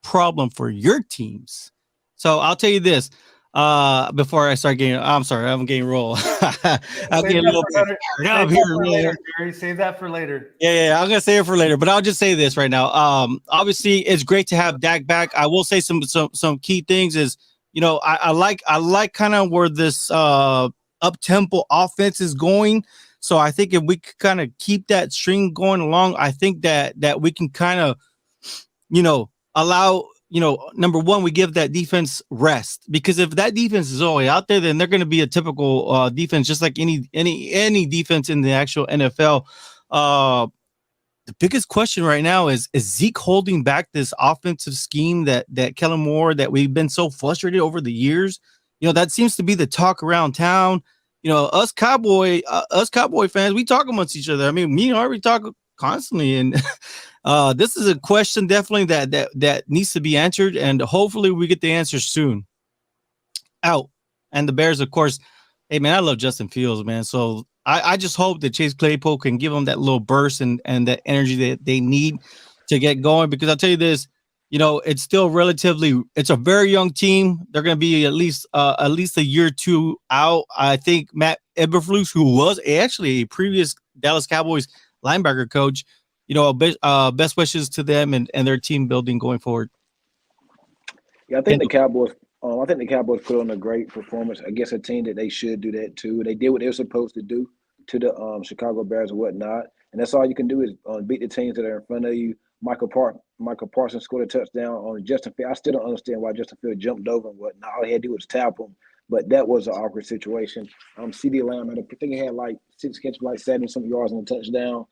problem for your teams. So I'll tell you this. Before I start getting, I'm sorry, I'm getting roll. I'll get a little bit up here. Jerry, save that for later. Yeah, I'm gonna save it for later, but I'll just say this right now. Obviously, it's great to have Dak back. I will say some key things is, I like kind of where this up tempo offense is going. So I think if we could kind of keep that string going along, I think that we can kind of, allow. Number one, we give that defense rest, because if that defense is always out there, then they're going to be a typical defense, just like any defense in the actual NFL. The biggest question right now is Zeke holding back this offensive scheme that Kellen Moore, that we've been so frustrated over the years. That seems to be the talk around town. Us Cowboy fans, we talk amongst each other. I mean, me and Harvey talk constantly, and this is a question definitely that needs to be answered, and hopefully we get the answer soon. Out. And the Bears, of course, hey man, I love Justin Fields, man. So I just hope that Chase Claypool can give them that little burst and that energy that they need to get going, because I'll tell you this, it's still it's a very young team. They're going to be at least a year or two out. I think Matt Eberflus, who was actually a previous Dallas Cowboys linebacker coach, best wishes to them and their team building going forward. Yeah, I think the Cowboys put on a great performance against a team that they should do that too. They did what they were supposed to do to the Chicago Bears and whatnot, and that's all you can do is beat the teams that are in front of you. Michael Parsons scored a touchdown on Justin Fields. I still don't understand why Justin Fields jumped over and whatnot. All he had to do was tap him, but that was an awkward situation. CeeDee Lamb, I think he had like 6 catches, like 70-something yards on a touchdown.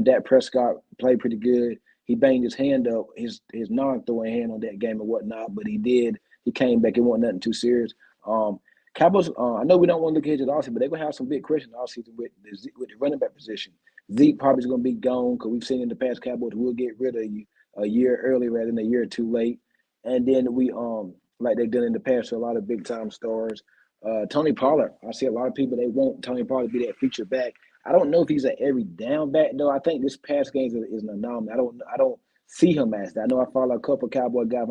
Dak Prescott played pretty good. he banged his hand up, his non-throwing hand on that game and whatnot. But he did. He came back. It wasn't nothing too serious. Cowboys. I know we don't want to look ahead to the offseason, but they're gonna have some big questions offseason with the running back position. Zeke probably is gonna be gone because we've seen in the past Cowboys will get rid of you a year early rather than a year too late. And then we like they've done in the past to a lot of big time stars. Tony Pollard. I see a lot of people they want Tony Pollard to be that feature back. I don't know if he's an every down back though. I think this past game is an anomaly. I don't see him as that. I know I follow a couple Cowboy guys.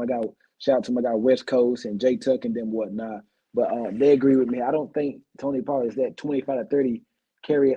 Shout out to my guy West Coast and Jay Tuck and them whatnot. But they agree with me. I don't think Tony Pollard is that 25 to 30 carry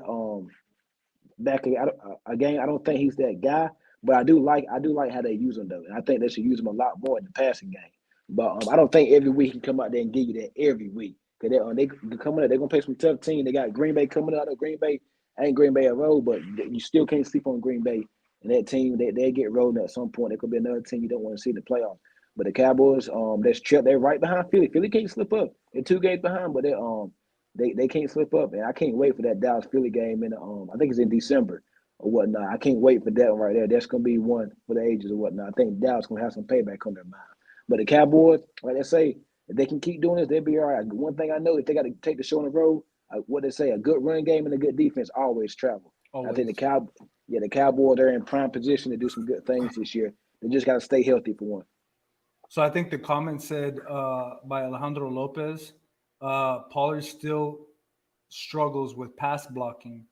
back a game. I don't think he's that guy. But I do like how they use him though, and I think they should use him a lot more in the passing game. But I don't think every week he can come out there and give you that every week. Cause they coming up, they're gonna play some tough team. They got Green Bay coming out. Green Bay ain't Green Bay a road, but you still can't sleep on Green Bay. And that team, they get rolling at some point. There could be another team you don't want to see in the playoffs. But the Cowboys, they're right behind Philly. Philly can't slip up. They're 2 games behind, but they can't slip up. And I can't wait for that Dallas Philly game in I think it's in December or whatnot. I can't wait for that one right there. That's gonna be one for the ages or whatnot. I think Dallas gonna have some payback on their mind. But the Cowboys, like they say, if they can keep doing this, they'll be all right. One thing I know, if they got to take the show on the road, what they say, a good run game and a good defense always travel. Always. I think the Cowboys are in prime position to do some good things this year. They just got to stay healthy for one. So I think the comment said by Alejandro Lopez, Pollard still struggles with pass blocking.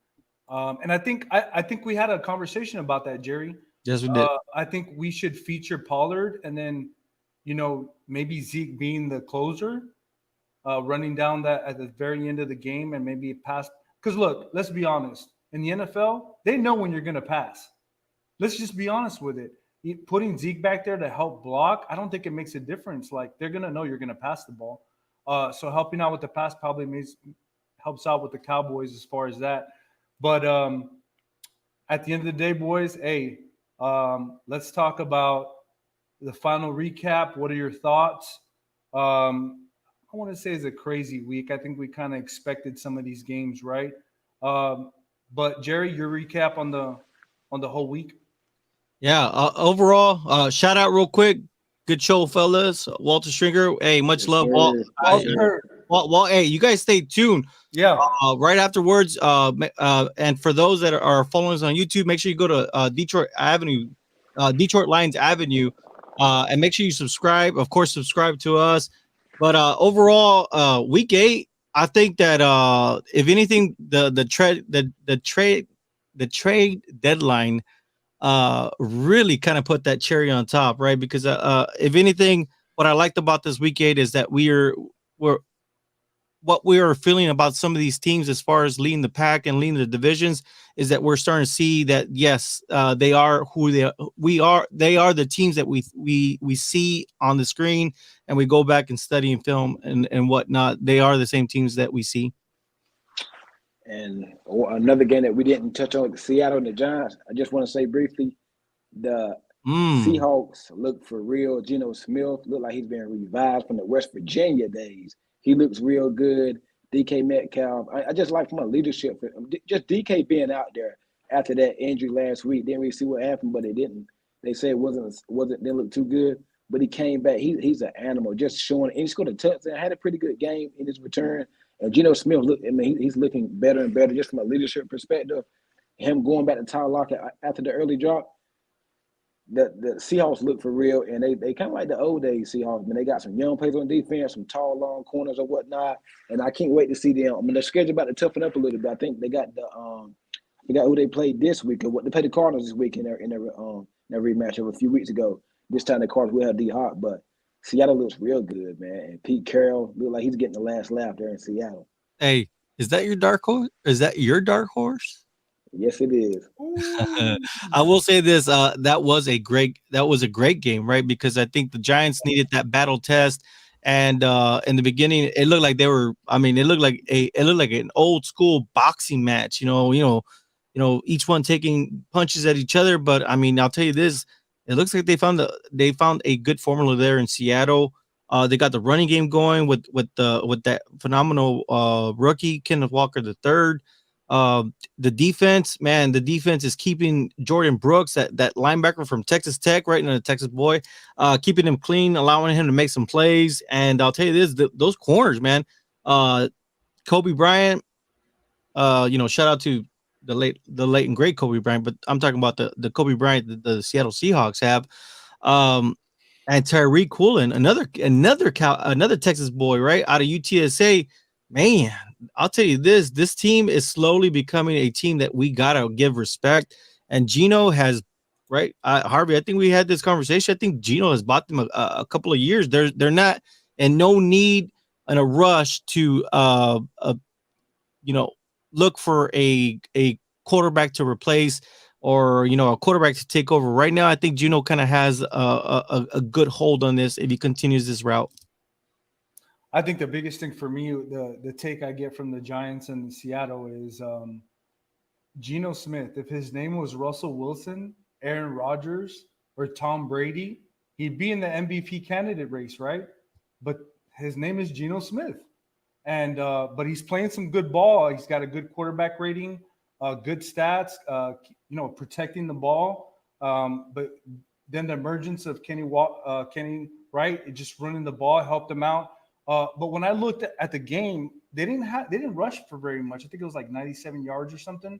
And I think we had a conversation about that, Jerry. Yes, we did. I think we should feature Pollard and then, maybe Zeke being the closer, running down that at the very end of the game and maybe pass. Because look, let's be honest. In the NFL, they know when you're going to pass. Let's just be honest with it. Putting Zeke back there to help block, I don't think it makes a difference. Like, they're going to know you're going to pass the ball. So helping out with the pass probably helps out with the Cowboys as far as that. But at the end of the day, boys, hey, let's talk about the final recap. What are your thoughts? I want to say it's a crazy week. I think we kind of expected some of these games, right? But Jerry, your recap on the whole week. Yeah. Overall, shout out real quick. Good show, fellas. Walter Stringer. Hey, much love, Walt. Well, hey, you guys stay tuned. Yeah. Right afterwards. And for those that are following us on YouTube, make sure you go to Detroit Lions Avenue. And make sure you subscribe. Of course, subscribe to us. But overall, week 8, I think that if anything, the trade deadline really kind of put that cherry on top, right? Because if anything, what I liked about this week 8 is that we're what we are feeling about some of these teams as far as leading the pack and leading the divisions is that we're starting to see that yes, they are who they are the teams that we see on the screen, and we go back and study and film and whatnot. They are the same teams that we see. And another game that we didn't touch on, Seattle and the Giants. I just want to say briefly, the Seahawks look for real. Geno Smith looked like he's been revived from the West Virginia days. He looks real good. DK Metcalf. I just like from a leadership. Just DK being out there after that injury last week. Didn't really see what happened, but they didn't. They said it didn't look too good. But he came back. He's an animal. Just showing. And he scored a touchdown. Had a pretty good game in his return. And Geno Smith, he's looking better and better just from a leadership perspective. Him going back to Tyler Lockett after the early drop. The Seahawks look for real, and they kind of like the old days Seahawks. They got some young players on defense, some tall, long corners or whatnot, and I can't wait to see them. Their schedule about to toughen up a little bit. I think they got I forgot who they played this week or what. They played the Cardinals this week in their rematch of a few weeks ago. This time the Cardinals will have D-Hop, but Seattle looks real good, man. And Pete Carroll look like he's getting the last laugh there in Seattle. Hey, is that your dark horse? Is that your dark horse? Yes, it is. I will say this: that was a great game, right? Because I think the Giants needed that battle test, and in the beginning, it looked like they were. I mean, it looked like an old school boxing match. You know, each one taking punches at each other. But I mean, I'll tell you this: it looks like they found a good formula there in Seattle. They got the running game going with that phenomenal rookie Kenneth Walker III. The defense, man, the defense is keeping Jordan Brooks, that linebacker from Texas Tech, right into the Texas boy, keeping him clean, allowing him to make some plays. And I'll tell you this, those corners, man, Kobe Bryant, shout out to the late and great Kobe Bryant, but I'm talking about the Kobe Bryant that the Seattle Seahawks have. And Tyreek Woolen, another Texas boy, right, out of UTSA. Man, I'll tell you this team is slowly becoming a team that we gotta give respect. And Gino has, right, Harvey, I think we had this conversation. I think Gino has bought them a couple of years. They're not in no need and a rush to look for a quarterback to replace, or a quarterback to take over. Right now, I think Gino kind of has a good hold on this if he continues this route. I think the biggest thing for me, the take I get from the Giants and Seattle is Geno Smith. If his name was Russell Wilson, Aaron Rodgers, or Tom Brady, he'd be in the MVP candidate race, right? But his name is Geno Smith. And but he's playing some good ball. He's got a good quarterback rating, good stats, protecting the ball. But then the emergence of Kenny Wright, just running the ball helped him out. But when I looked at the game, they didn't rush for very much. I think it was like 97 yards or something.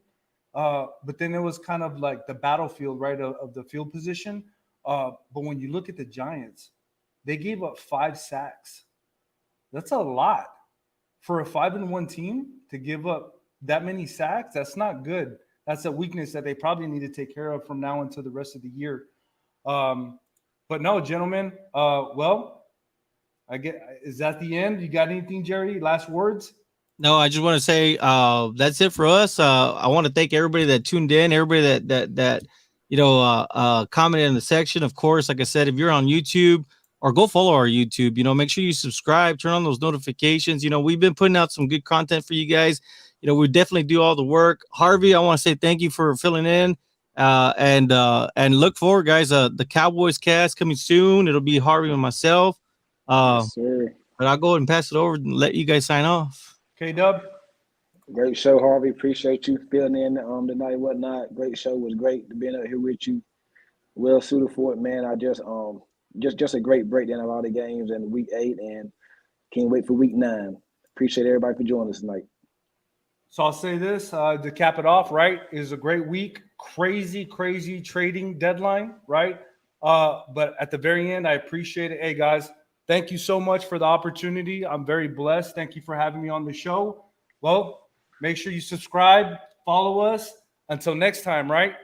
But then it was kind of like the battlefield, right, of the field position. But when you look at the Giants, they gave up 5 sacks. That's a lot for a 5-1 team to give up that many sacks. That's not good. That's a weakness that they probably need to take care of from now until the rest of the year. But no, gentlemen. Is that the end? You got anything, Jerry? Last words? No, I just want to say that's it for us. I want to thank everybody that tuned in, everybody that commented in the section. Of course, like I said, if you're on YouTube, or go follow our YouTube, make sure you subscribe, turn on those notifications. We've been putting out some good content for you guys. We definitely do all the work. Harvey, I want to say thank you for filling in, and look forward, guys. The Cowboys cast coming soon. It'll be Harvey and myself. Yes, sir. But I'll go ahead and pass it over and let you guys sign off. K-Dub. Great show, Harvey. Appreciate you filling in tonight and whatnot. Great show. Was great to being out here with you. Well suited for it, man. I just a great breakdown of all the games in week 8, and can't wait for week 9. Appreciate everybody for joining us tonight. So I'll say this to cap it off, right? It was a great week. Crazy trading deadline, right? But at the very end, I appreciate it. Hey, guys, thank you so much for the opportunity. I'm very blessed. Thank you for having me on the show. Well, make sure you subscribe, follow us. Until next time, right?